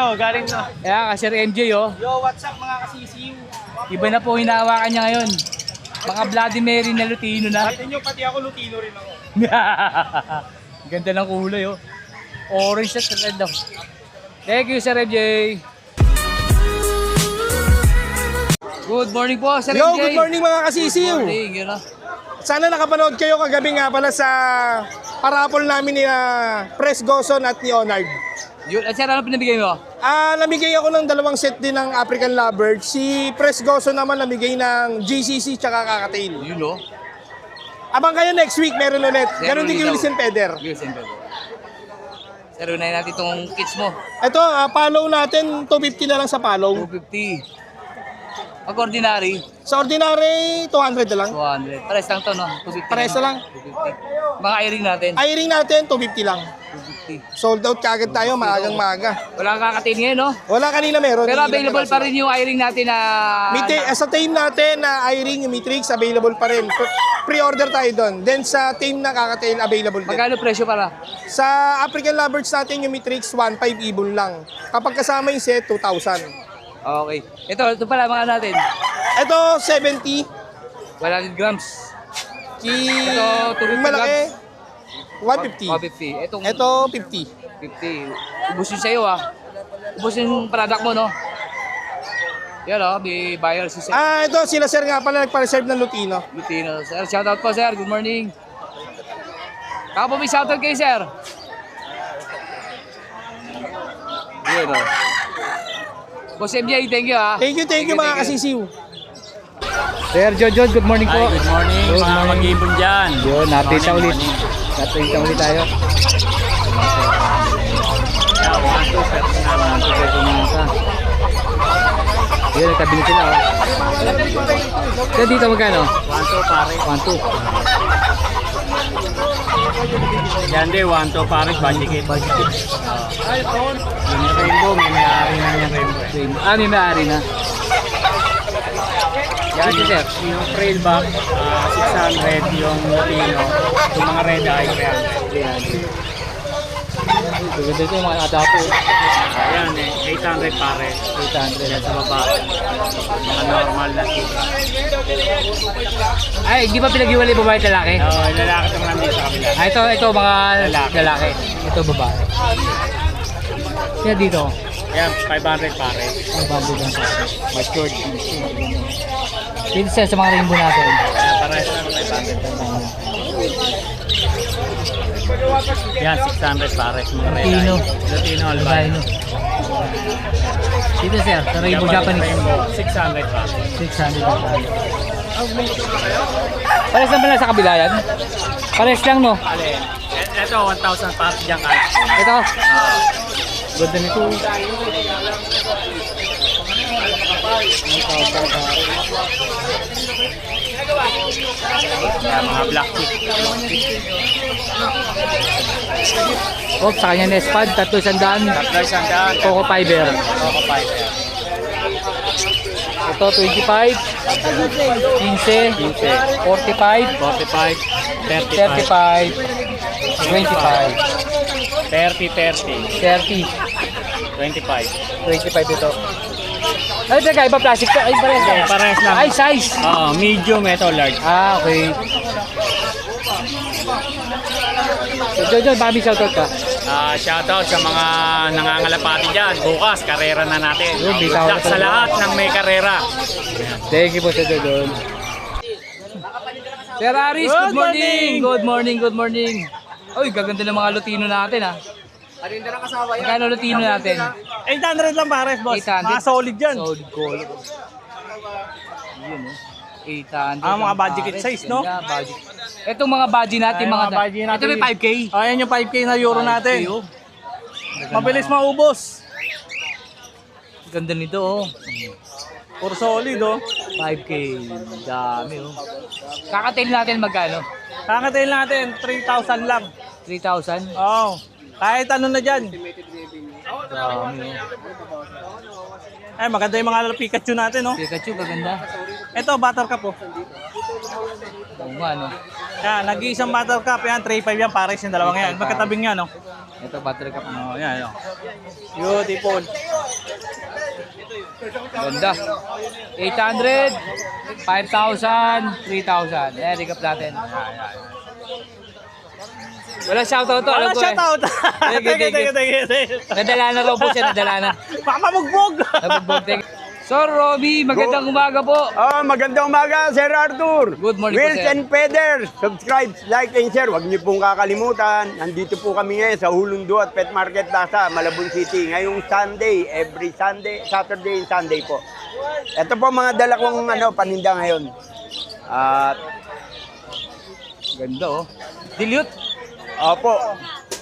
Oh, galing na. Kaya ka, Sir MJ, oh. Yo, what's up mga kasisiw? Iba na po hinahawakan niya ngayon. Mga Vladimir na Lutino na. Pati nyo, pati ako Lutino rin ako. Ganda ng kulay, oh. Orange at red daw. Thank you, Sir MJ. Good morning po, Sir Yo, MJ. good morning mga kasisiw. Good morning, yun, oh. Sana nakapanood kayo kagabi nga pala sa parapol namin ni Pres Gozon at ni Onard. Yun, at sir, ano pinabigay mo? Namigay ako ng 2 set din ng African Lovebird. Si Pres Gozon naman namigay ng GCC tsaka Kakatail. Yun, oh. Abang kayo next week, meron ulit. Ganon din kay Wilson Peder. Wilson Peder. Sir, unahin natin itong kits mo. Ito, follow natin, 250 na lang sa follow. 250. Pag ordinary, Sa ordinary, 200 na lang. 200. Pares lang to, no? 250. Pares na lang. 250. Mga i-ring natin, Airing natin, 250 lang. 250. Sold out kagad tayo, maagang maaga. Wala kang kakatin ngayon, no? Wala kanina meron. Pero hindi available lang pa rin yung i-ring natin na... Sa team natin na Airing, yung Matrix, available pa rin. Pre-order tayo doon. Then sa team na Kakatail, available din. Magkano presyo para? Sa African Lovebirds natin, yung Matrix, 1.5 ibon lang. Kapag kasama yung set, 2,000. Okay. Ito pala mga natin. Ito, 70. 100 grams. Ito, 250 malaki, 150. 150. Itong Ito, 50. 50. Ubus yun sa'yo, ah. Ubus yung product mo, no? Yan, oh. May buyer si Sir Ito, sila sir nga pala nagpa-reserve ng Lutino. Lutino. Sir, shoutout po, sir. Good morning. Baka po may shoutout kayo, sir. Yan, oh. Boss MJ, thank you, ha. Thank you mga kasisiw. Sir Jojo, good morning po. Good morning, Good mga morning. mag-ibon dyan. Yun, napita ulit. Napita ulit tayo. Yun, nagkabili sila, oh. So, dito magkano? 1-2 pare. 1-2. Yan din, 1-2 pare. Budget. Yung rainbow, may may-ari na yung rainbow. May may-ari na. Yan din, sir. Yung trailback, 600. Yung Latino. Yung mga red eye, 300. Gaganda ito yung mga adapo. Ayan, 800 pare. 800. Yan sa baba. Mga normal na tip. Ay, di ba pinag-iwalay babae at lalaki? Yung lalaki itong nandito sa kabila. Ito mga Lalaki. lalaki. Ito babae. Yan dito. Yan, 500 pare. Ang bando lang sa Matured. dito sa mga rainbow natin. Yan, parehas na 500. Yan, 600 pare. Mga red eye. Latino. Latino, Albino. albino. Dito sir, sa rainbow Japanese. Rainbow, 600 pare. 600 ang tayo. Pares lang pala sa kabila yan? Pares lang, no? Alin? Ito, 1,000 pare dyan ka. Ito. Ganda nito. Yan, mga black tip. Oh, sa kanya Nespad, 300. Tatlo isang daan. Coco Fiber. Coco Fiber. Ito, 25. 15. 45. 45, 35. 35, 25. 30, 30. 25. 25 ito. Ano ito iba plastic to? Ay, pares. Okay, parehas lang. Ay, size. Oo, medium, ito large. Okay. So, Jojo, baka may shoutout ka? Shoutout sa mga nangangalapati dyan. Bukas, karera na natin. Yun, Good bitaw luck na sa talaga. lahat ng may karera. Thank you po sa Jojo. Sir Aris, good morning. Good morning, good morning. Uy, gaganda ng mga Lutino natin, ha. Magkano Lutino natin? 800 lang pares, boss. 800. Mga solid yan. Solid color. Yun, 800. Mga ang budget pares. size, no? Ganda, budget. Itong mga budget natin, Ay, mga mga budget natin. Ito may 5K. Ayan yung 5K na euro 5K, natin. oh. Mabilis maubos. Ganda nito, oh. Puro solid, oh. 5K. Dami, oh. Kakatail natin magkano? Kakatail natin, 3,000 lang. 3,000? Oo. Kahit ano na dyan. Dami, Ay, maganda yung mga Pikachu natin, no? Pikachu, maganda. Ito, Buttercup, oh. Oo nga, no? Yan, nag-iisang Buttercup yan, 3,500 yan, pares yung dalawang yan. 3,500. Magkatabing yan, no? Ito, battery cap. Oh, yan. Oh. Beautiful. Ganda. 800, 5,000, 3,000. Ayan, recap natin. Wala shoutout to. Wala shoutout. Thank you. Nadala na raw po siya, nadala na. Baka mabugbog. Nabugbog. Thank you. Sir Robbie, magandang umaga po. Magandang umaga, Sir Arthur. Good morning po, Wheels sir. and Feathers. Subscribe, like, and share. Huwag niyo pong kakalimutan. Nandito po kami ngayon sa Hulundo at Pet Market Plaza, Malabon City. Ngayong Sunday, every Sunday, Saturday and Sunday po. Ito po mga dala kong paninda ngayon. At, Ganda oh. Dilute, opo,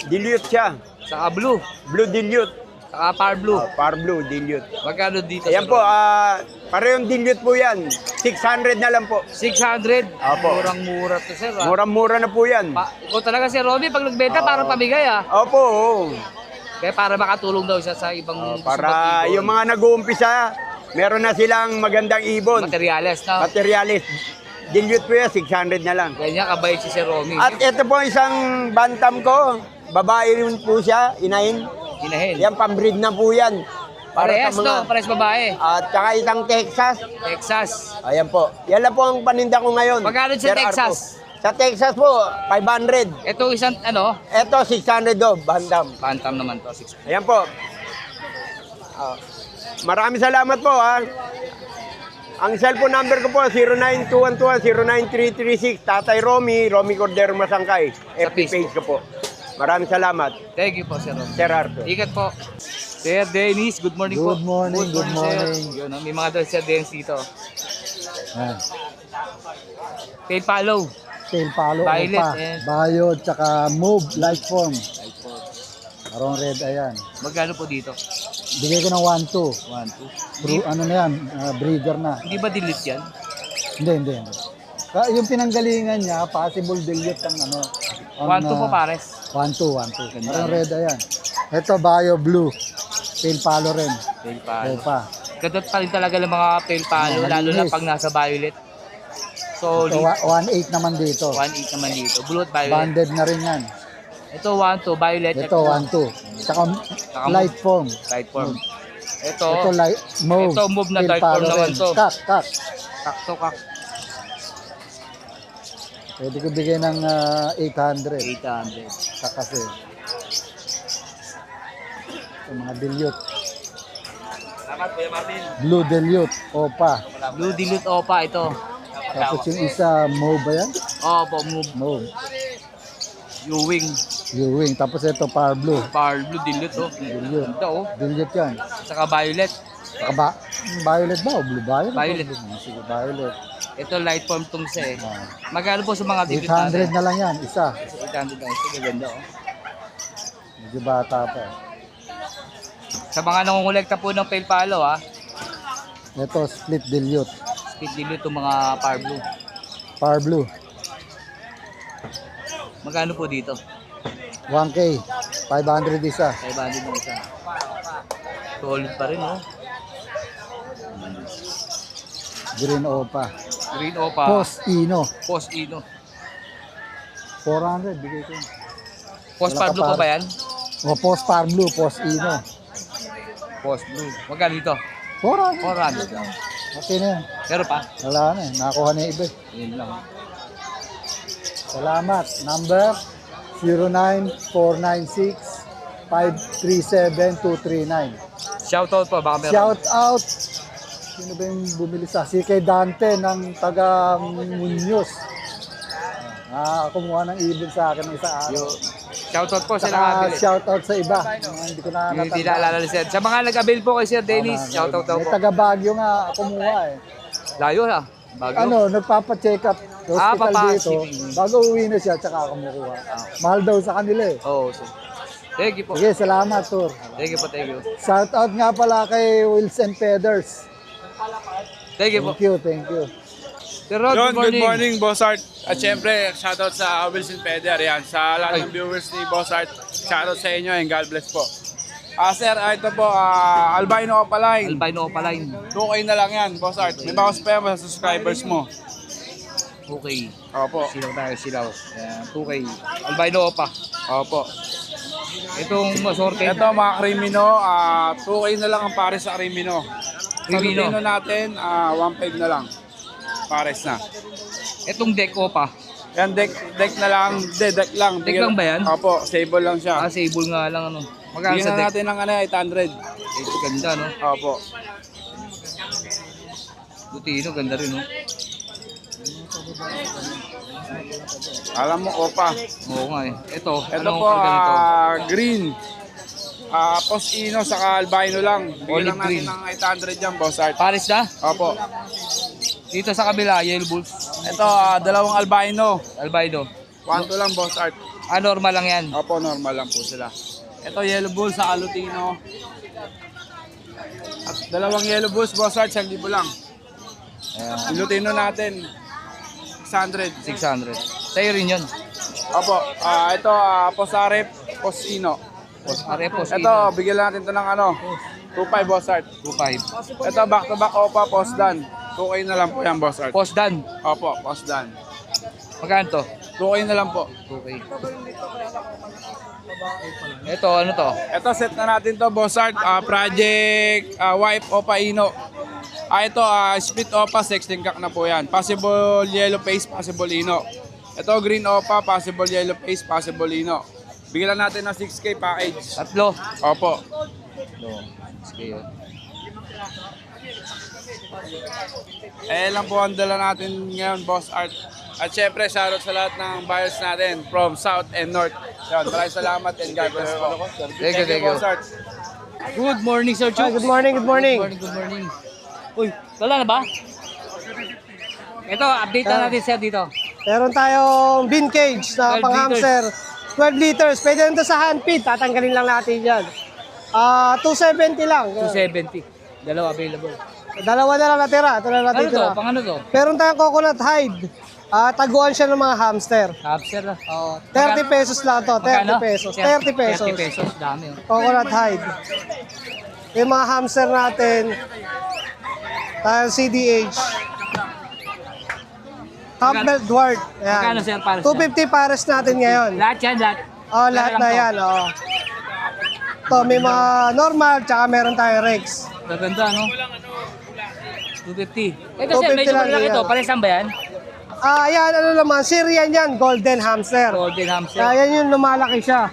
dilute siya. saka blue, Blue dilute. saka power blue. Par blue dilute. Magkano dito? Ayan Sir po, Robbie? parehong dilute po yan. 600 na lang po. 600. Opo. Murang-mura to, sir. Murang-mura na po yan. Ikaw talaga si Robbie, pag nagbenta, parang pamigay ah. Opo, oo. Kaya para makatulong daw siya sa ibang gusto Para mag-ibon. yung mga nag-uumpisa, meron na silang magandang ibon. Materyales na. Materialis. Dilute po yan, 600 na lang. Ganyan kabait si Sir Romy. At ito po isang bantam ko. Babae rin po siya, inahin. Inahin. Yan, pambreed na po yan. Parehas no, parehas babae. At saka isang Texas. Texas. Ayan po. Yan lang po ang paninda ko ngayon. Magkano sa Sir Texas? Arpo. Sa Texas po, 500. Ito isang ano, Ito, 600 do, bantam. bantam naman to, 6. Ayan po. Maraming salamat po ha. Ang cellphone number ko po 0921-09336. Tatay Romy Cordero Masangkay. FB page ko po. Maraming salamat. Thank you po, Sir Romy. Sir Arthur. Ingat po. Sir Dennis, good morning po. Good morning, good morning. Sir. Yun, may mga daw Sir Dennis dito. Yan. Tail follow. Tail palo, Violet, opa, and- bayod, tsaka move, light form. Arong red, ayan. Magkano po dito? Bigay ko ng 1-2. 1, 2. Ano na yan, breeder na. Hindi ba delete yan? Hindi. Yung pinanggalingan niya, possible delete ang 1, 2 po pares. 1-2. Arong red, ayan. Ito, bio blue. Tail palo rin. Tail follow. Opa. Gadot pa rin talaga ng mga tail follow, Mga lalo na malinis. pag nasa violet. Ito, Solid. 1-8 naman dito. 1.8 naman dito. Blue at violet. Banded na rin yan. Ito 1, 2, violet. Ito, 1-2. Tsaka light form. Light form. Ito, Ito, light, move. ito, move na Tail dark form palo naman rin. to. Kak. kakto kak. Pwede ko bigay ng 800. 800. Kakasi. Ito mga dilute. Salamat, Kuya Martin. Blue dilute. Opa. Blue dilute opa ito. Tapos yung isa, mauve ba yan? Opo, move. Mauve. Ewing. Ewing. Tapos ito, par blue. Power blue dilute oh. Dilute. Ito oh. Dilute yan. Saka violet. Saka violet ba o blue violet? Violet. Sige, violet. Ito light form tong sa eh. Ah. Magkano po sa mga dilute natin? 800 na lang yan, isa. 800 lang. Ito ganda oh. Medyo bata pa. Sa mga nangungulekta po ng tail follow ah. Ito, split dilute. Speed dilute itong mga power blue. Par blue. Magkano po dito? 1K. 500 isa. 500 na isa. Solid pa rin oh. Green opa. Green opa. Post Ino. Post ino. 400, bigay ko. Post Wala power ka blue pa par. ba yan? O, post par blue, post Ino. Post blue. Magkano dito? 400. 400 lang. Okay na yan. Pero pa? Wala na eh. Nakakuha na yung iba eh. Yun lang. Salamat. Number 09496-537-239. Shoutout po. Baka meron. Shout out. Sino ba yung bumili sa? Si kay Dante ng taga Muñoz. Kumuha ng ibon sa akin ng isa araw. Yo. Shoutout po sa Saka nakabili. shout out sa iba. Hindi ko na Hindi naalala ni Sir. Sa mga nag-avail po kay Sir Dennis, shoutout daw May po. taga Baguio nga kumuha eh. Layo ha. Bago. Nagpapa-check up sa hospital dito. papasiling. Bago uwi na siya, tsaka kumukuha. Mahal daw sa kanila eh. Oh, so. Thank you po. Sige, salamat, Tur. Thank you po, thank you. Shout out nga pala kay Wheels and Feathers. Thank you po. Thank you. Sir Rod, Yun, good morning. Boss Art. At syempre, shoutout sa Wilson Peder. Yan, sa lahat ng viewers ni Boss Art, shoutout sa inyo and God bless po. Sir, ito po, Albino Opaline. Albino Opaline. 2K na lang yan, Boss Art. May bawas pa yan sa subscribers mo. Okay. Opo. Silaw tayo, silaw. Ayan, 2K. Albino Opa. Opo. Itong sorted. Ito mga Crimino, 2K na lang ang pares sa Crimino. Sa Crimino. Lutino natin, 1.5 na lang. Pares na. Itong deck Opa. Yan, deck na lang. Deck lang. Deck lang ba yan? Opo, sable lang siya. Sable nga lang ano. Magkano Bigyan sa na deck? natin ng 800. Ito ganda no. Opo. Lutino, ganda rin no. Alam mo, Opa. Oo nga eh. Ito, Ito anong po, order nito? green. Post-ino, saka albino lang. Bigyan Olive lang natin green. ng 800 dyan, Boss Art. Paris na? Opo. Dito sa kabila, Yellow Bulls. Ito, dalawang albino. Albino. 1-2 lang, Boss Art. Normal lang yan. Opo, normal lang po sila. Ito, yellow bull sa Lutino. At dalawang yellow bulls, Boss Art, 1,000 lang. Ayan, Yung Lutino natin, 600. 600. Sa'yo rin yun. Opo, ito, Posarep, Post-ino. Arepos. Ito, bigyan natin ito ng 2.5, Boss Art. 2.5. Ito, back-to-back Opa, Post-Dan. 2K na lang po yan, Boss Art. Post dan. Opo, Post-Dan. Magkano to? 2K na lang po. 2K. Ito, ano to? Ito, set na natin to, Boss Art. Project Wipe Opa Ino. Ito, split Opa, 16 kak na po yan. Possible yellow face, possible Ino. Ito, green Opa, possible yellow face, possible Ino. Bigyan lang natin ng 6K package. Tatlo. Opo. Sige yun. Lang po ang dala natin ngayon, Boss Art. At syempre, shoutout sa lahat ng buyers natin from South and North. Yan, maraming salamat and God bless po. Thank you, thank you. Boss Art. Good morning, Sir Chooks. Good morning, good morning. Good morning. Uy, wala na ba? Ito, update na natin sir dito. Meron tayong bean cage na 12 pang hamster. 12 liters. Pwede rin ito sa hand feed. Tatanggalin lang natin yan. 270 lang. 270. Dalawa available. Dalawa na lang natira. Ito na Ano natin to? tira. Pang ano to? Meron tayong coconut hide. Taguan siya ng mga hamster. Hamster na. Oo. 30 pesos lang to. 30 Magkano? pesos. 30 pesos. 30 pesos. Dami oh. Coconut hide. Yung mga hamster natin, tayo CDH. Half-belt dwart. Magkano, Ayan. sir, pares 250 pares natin ngayon. Lahat yan, lahat. Lahat na yan. To, may mga normal, tsaka meron tayong Rex. Gaganda, no? 250. Ito sir, 250 medyo lang malaki yan. to. Paresan ba yan? Yan, ano naman, Syrian yan, golden hamster. Golden hamster. Yan yung lumalaki siya.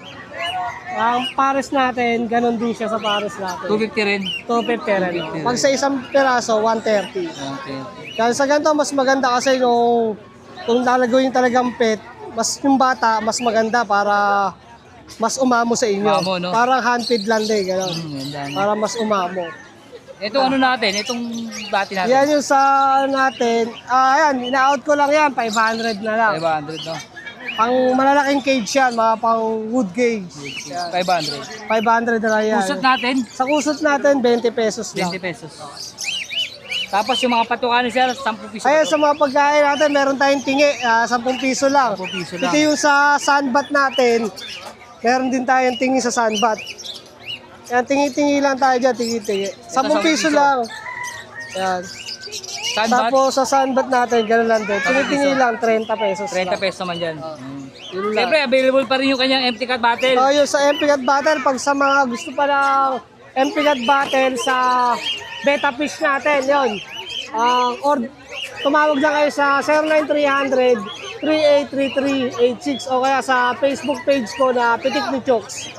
Ang pares natin, ganun din siya sa pares natin. 250 rin. 250 rin. 250 Pag sa isang piraso, 130. Okay. Kaya sa ganito, mas maganda kasi kung lalagawin talagang pet, mas yung bata, mas maganda para mas umamo sa inyo. Umamo, no? Parang hand-feed lang din, gano'n. Ganda, no? Para mas umamo. Ito ano natin? Itong bati natin. Yan yung sa natin. Ayan, ina-out ko lang yan, 500 na lang. 500, no? Pang malalaking cage yan, mga pang wood cage. 500. 500 na lang yan. Kusot natin, Sa kusot natin, 20 pesos lang. 20 pesos. Tapos yung mga patukan ni sir, 10 piso. Ayan, sa mga pagkain natin, meron tayong tingi, 10 piso lang. 10 piso lang. Ito yung sa sunbat natin, meron din tayong tingi sa sunbat. Yan, tingi-tingi lang tayo dyan, tingi-tingi. 10 piso lang. Yan. Sunbat, Tapos sa sunbat natin, gano'n lang din. Tingi-tingi lang, 30 pesos 30 lang. pesos naman dyan. Yun lang. Siyempre, available pa rin yung kanyang empty cut bottle. Yung sa MP Cat Battle, pag sa mga gusto pa ng MP Cat Battle sa beta fish natin, yun. Or tumawag na kayo sa 09300 383386 o kaya sa Facebook page ko na Pitik ni Chooks.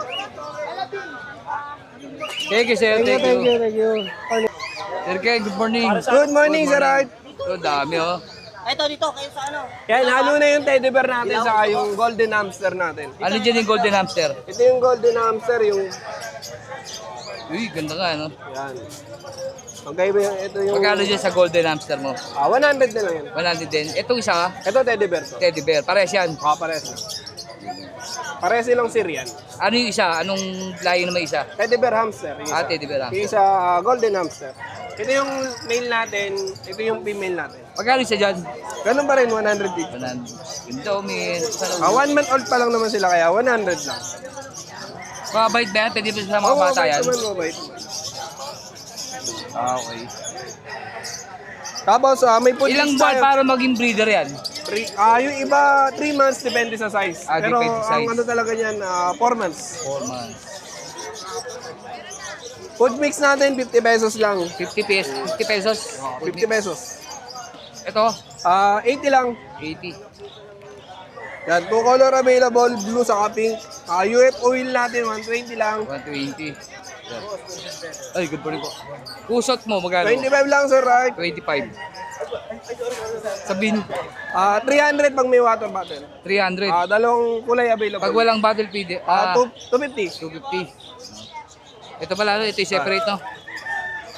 Thank you, sir. Thank you. Sir Ken, good morning. Good morning, Sir Art. Ito, dami oh. Yan, halo na yung teddy bear natin sa yung golden hamster natin. Ano dyan yung golden hamster? Ito yung golden hamster, yung... Uy, ganda nga, no? Yan. Okay ba yung... Ito yung... Magkano dyan sa golden hamster mo? 100 na lang yan. 100 din. Itong isa, Ito teddy bear to. teddy bear. Pares yan. Pares na. Pares silang Syrian. Ano yung isa? Anong layo naman isa? Teddy bear hamster. Yung isa. Teddy bear Yung hamster. isa, golden hamster. Ito yung male natin, ito yung female natin. Magkano isa dyan? Ganun pa rin, 150. 100. Ganda, min. 1 month old pa lang naman sila, kaya 100 lang. Mabait ba yan? Pwede ba sa mga bata yan? Mabait. Okay. Tapos, may putis Ilang buwan tayo. para maging breeder yan? Yung iba, 3 months, depende sa size. Pero depende sa ang size. ano talaga niyan, 4 months. 4 months. Food mix natin, 50 pesos lang. 50 pesos. 50 pesos. Ito, 80 lang. 80. Yan, 2 color available, blue saka pink. UF oil natin, 120 lang. 120. Yan. Ay, good morning po. Kusot mo, magkano? 25 lang, sir, right? 25. Sabihin, 300 pag may water bottle. 300. Dalawang kulay available. Pag walang bottle feed, 250. 250. Ito pala, ito yung separate, no?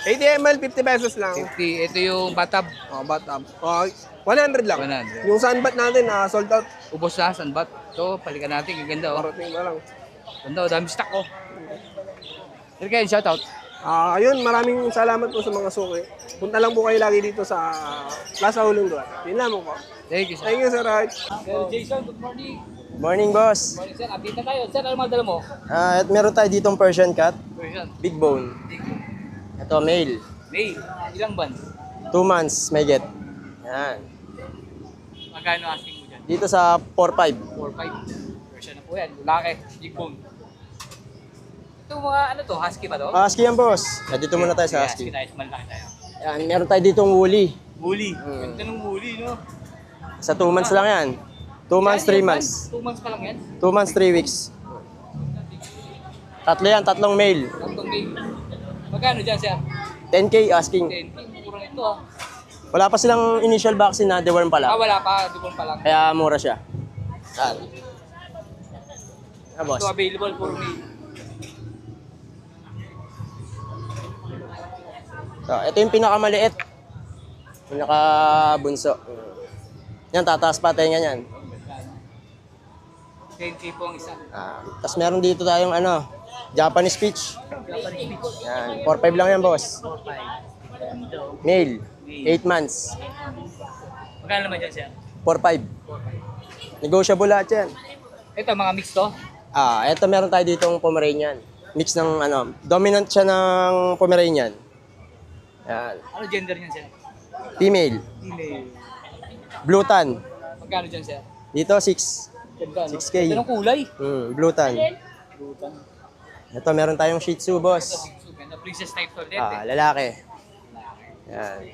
80 ml, 50 pesos lang. 50. Ito yung bathtub. Bathtub. 100 lang. 100. Yung sunbat natin, sold out. Ubos na, sunbat. Ito, palikan natin. Ang ganda, oh. Parating na lang. Ganda, oh. Dami stock, oh. Sir Ken, shoutout. Ayun, maraming salamat po sa mga suki. Punta lang po kayo lagi dito sa Plaza Hulong Duat. Yun lang po. Thank you, sir. Thank you, sir. Right. Sir Jason, good morning. Morning, boss. Morning, sir. Update na tayo. Sir, ano madala mo? At meron tayo ditong Persian cat, Version. big bone. Ito, male. May, ilang ban? 2 months, may get. Yan. Magkano asking mo dyan? Dito sa 4-5. 4-5. Version na po yan. Laki. Big bone. Ito mga ano to? Husky ba to? Husky yan, boss. Dito muna tayo sa Husky husky. tayo. Malaki tayo. Yan, meron tayo ditong woolly. Woolly. Ganda ng woolly, no? Sa 2 months lang yan. 2 months, 3 months. 2 months pa lang yan. 2 months, 3 weeks. Tatlo yan, tatlong male. Tatlong may. Magkano dyan, sir? 10K asking. 10. Kurang ito, ah. Wala pa silang initial vaccine na deworm pa lang. Wala pa. Dubon pa lang. Kaya mura siya. Yan. Ah, boss. Ito available for me. So, ito yung pinakamaliit. Pinakabunso. Yan, tataas pa tenga niyan. 10K po ang isa. Tapos meron dito tayong Japanese Speech. Yan, 4-5 lang yan, boss. Male, 8 months. Magkano naman dyan, sir? 4-5. Negotiable lahat yan. Ito, mga mix to. Ito meron tayo ditong Pomeranian. Mix ng dominant siya ng Pomeranian. Yan, Ano gender niyan, sir? female. Female. Blue tan. Magkano dyan, sir? Dito 6. Ganda, no? 6K. Ganda ng kulay. Blue tan. Ito meron tayong Shih Tzu, boss. Ganda, princess type to. Lalaki. Yan.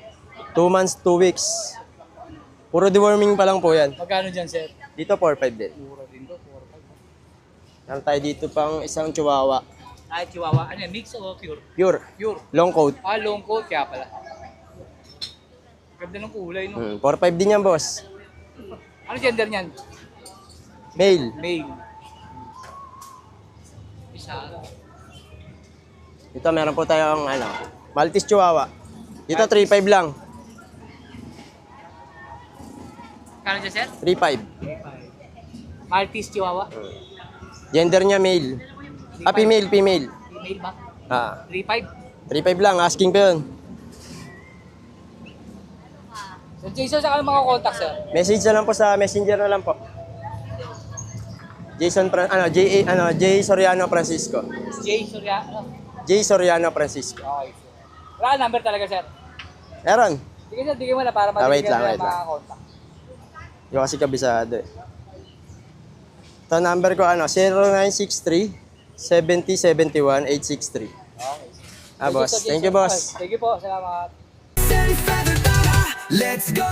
2 months, 2 weeks. Puro deworming pa lang po yan. Magkano dyan, sir? Dito 4-5 din. Mura din to, 4-5. Meron tayo dito pang isang chihuahua. Chihuahua. Ano yan? Mix o pure? Pure. Pure. Long coat. Long coat, kaya pala. Ganda ng kulay, no? 4-5 din yan, boss. Ano gender niyan? Male. Male. Isa. Dito meron po tayong Maltese chihuahua. Dito 3-5 lang. Magkano dyan, sir? 3-5. Maltese Chihuahua. Gender niya male. Female. Female ba? 3.5. 3-5 lang. Asking pa yun. So, Jason, saan ka mga contact, sir? Message na lang po sa messenger na lang po. J Soriano Francisco. Jay Soriano. J Soriano Francisco. Okay, sir. Wala number talaga, sir. Meron. Sige, sir, bigyan mo na para wait mabigyan lang. mga contact. Yung kasi kabisado eh. Ito number ko 0963 7071 863. Okay. Boss. Thank you, boss. Thank you po. Salamat. Let's go!